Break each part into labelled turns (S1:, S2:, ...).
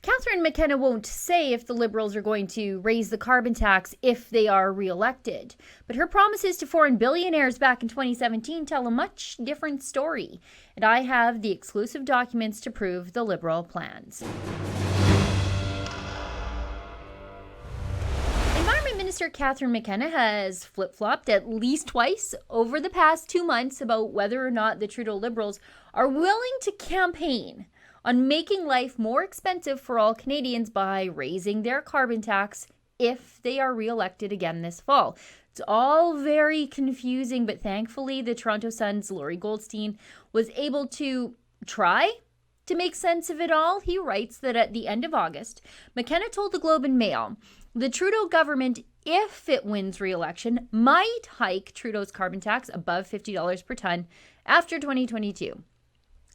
S1: Catherine McKenna won't say if the Liberals are going to raise the carbon tax if they are re-elected, but her promises to foreign billionaires back in 2017 tell a much different story, and I have the exclusive documents to prove the Liberal plans. Environment Minister Catherine McKenna has flip-flopped at least twice over the past 2 months about whether or not the Trudeau Liberals are willing to campaign on making life more expensive for all Canadians by raising their carbon tax if they are re-elected again this fall. It's all very confusing, but thankfully the Toronto Sun's Laurie Goldstein was able to try to make sense of it all. He writes that at the end of August, McKenna told the Globe and Mail the Trudeau government, if it wins re-election, might hike Trudeau's carbon tax above $50 per ton after 2022.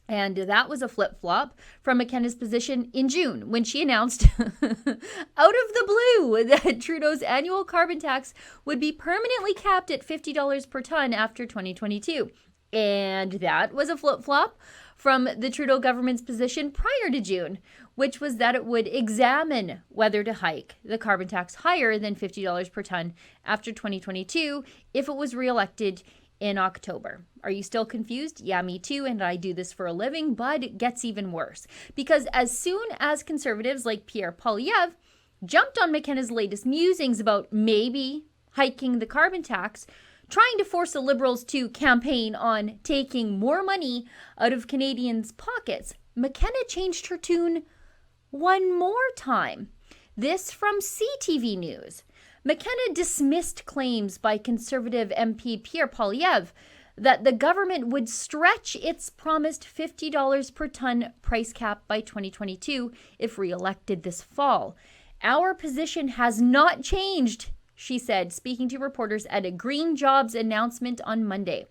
S1: And that was a flip-flop from McKenna's position in June when she announced out of the blue that Trudeau's annual carbon tax would be permanently capped at $50 per ton after 2022. And that was a flip-flop from the Trudeau government's position prior to June, which was that it would examine whether to hike the carbon tax higher than $50 per ton after 2022 if it was re-elected in October. Are you still confused? Yeah, me too, and I do this for a living, but it gets even worse. Because as soon as conservatives like Pierre Poilievre jumped on McKenna's latest musings about maybe hiking the carbon tax, trying to force the Liberals to campaign on taking more money out of Canadians' pockets, McKenna changed her tune one more time. This from CTV News. McKenna dismissed claims by Conservative MP Pierre Poilievre that the government would stretch its promised $50 per ton price cap by 2022 if re-elected this fall. Our position has not changed, she said, speaking to reporters at a Green Jobs announcement on Monday.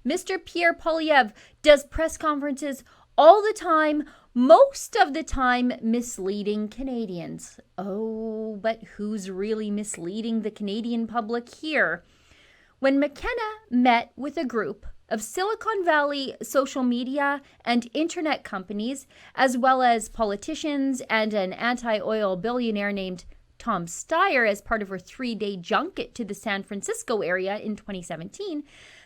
S1: Mr. Pierre Poilievre does press conferences all the time, most of the time misleading Canadians. Oh, but who's really misleading the Canadian public here? When McKenna met with a group of Silicon Valley social media and internet companies, as well as politicians and an anti-oil billionaire named Tom Steyer as part of her 3-day junket to the San Francisco area in 2017,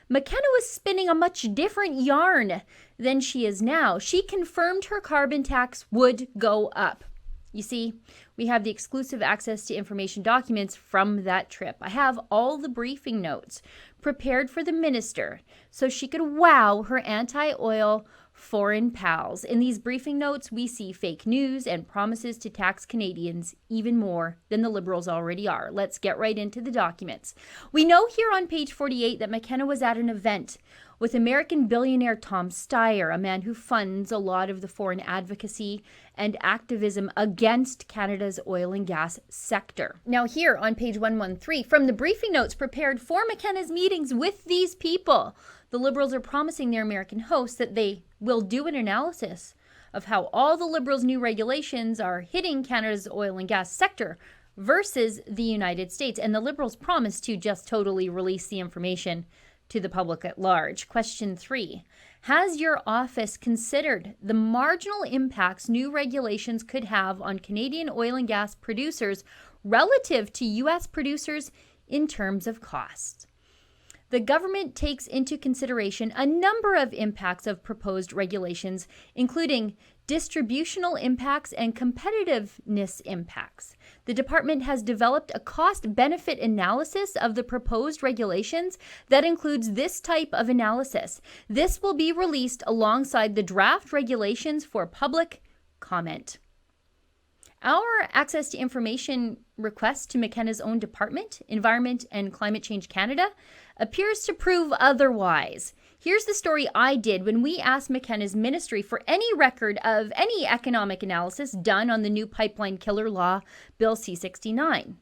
S1: McKenna was spinning a much different yarn than she is now. She confirmed her carbon tax would go up. You see, we have the exclusive access to information documents from that trip. I have all the briefing notes prepared for the minister so she could wow her anti-oil foreign pals. In these briefing notes, we see fake news and promises to tax Canadians even more than the Liberals already are. Let's get right into the documents. We know here on page 48 that McKenna was at an event with American billionaire Tom Steyer, a man who funds a lot of the foreign advocacy and activism against Canada's oil and gas sector. Now here on page 113, from the briefing notes prepared for McKenna's meetings with these people, the Liberals are promising their American hosts that they will do an analysis of how all the Liberals' new regulations are hitting Canada's oil and gas sector versus the United States. And the Liberals promise to just totally release the information to the public at large. Question 3. Has your office considered the marginal impacts new regulations could have on Canadian oil and gas producers relative to U.S. producers in terms of costs? The government takes into consideration a number of impacts of proposed regulations, including distributional impacts and competitiveness impacts. The department has developed a cost-benefit analysis of the proposed regulations that includes this type of analysis. This will be released alongside the draft regulations for public comment. Our access to information request to McKenna's own department, Environment and Climate Change Canada, appears to prove otherwise. Here's the story I did when we asked McKenna's ministry for any record of any economic analysis done on the new pipeline killer law, Bill C-69.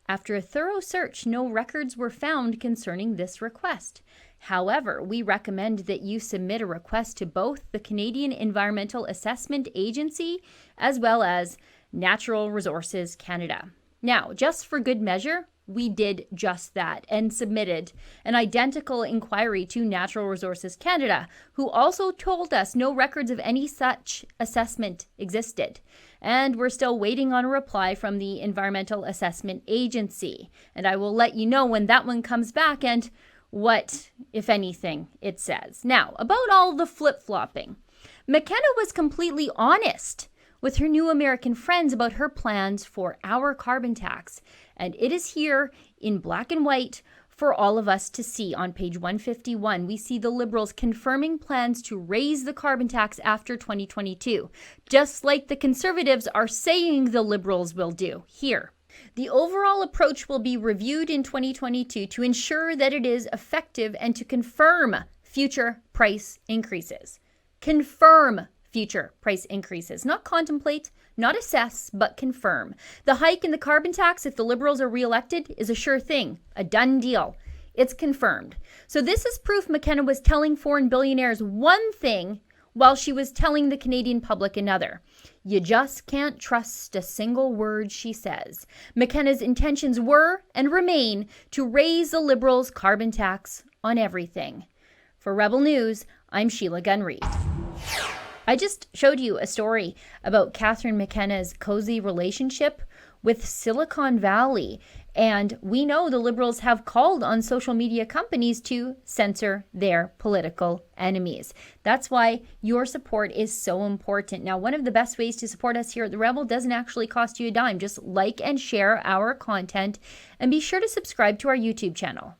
S1: After a thorough search, no records were found concerning this request. However, we recommend that you submit a request to both the Canadian Environmental Assessment Agency as well as Natural Resources Canada. Now, just for good measure, we did just that and submitted an identical inquiry to Natural Resources Canada, who also told us no records of any such assessment existed. And we're still waiting on a reply from the Environmental Assessment Agency. And I will let you know when that one comes back and what, if anything, it says. Now, about all the flip-flopping. McKenna was completely honest with her new American friends about her plans for our carbon tax. And it is here in black and white for all of us to see. On page 151, we see the Liberals confirming plans to raise the carbon tax after 2022, just like the Conservatives are saying the Liberals will do here. The overall approach will be reviewed in 2022 to ensure that it is effective and to confirm future price increases. Confirm future price increases, not contemplate, not assess, but confirm. The hike in the carbon tax, if the Liberals are reelected, is a sure thing, a done deal. It's confirmed. So this is proof McKenna was telling foreign billionaires one thing while she was telling the Canadian public another. You just can't trust a single word she says. McKenna's intentions were and remain to raise the Liberals' carbon tax on everything. For Rebel News, I'm Sheila Gunn Reid. I just showed you a story about Catherine McKenna's cozy relationship with Silicon Valley. And we know the Liberals have called on social media companies to censor their political enemies. That's why your support is so important. Now, one of the best ways to support us here at The Rebel doesn't actually cost you a dime. Just like and share our content and be sure to subscribe to our YouTube channel.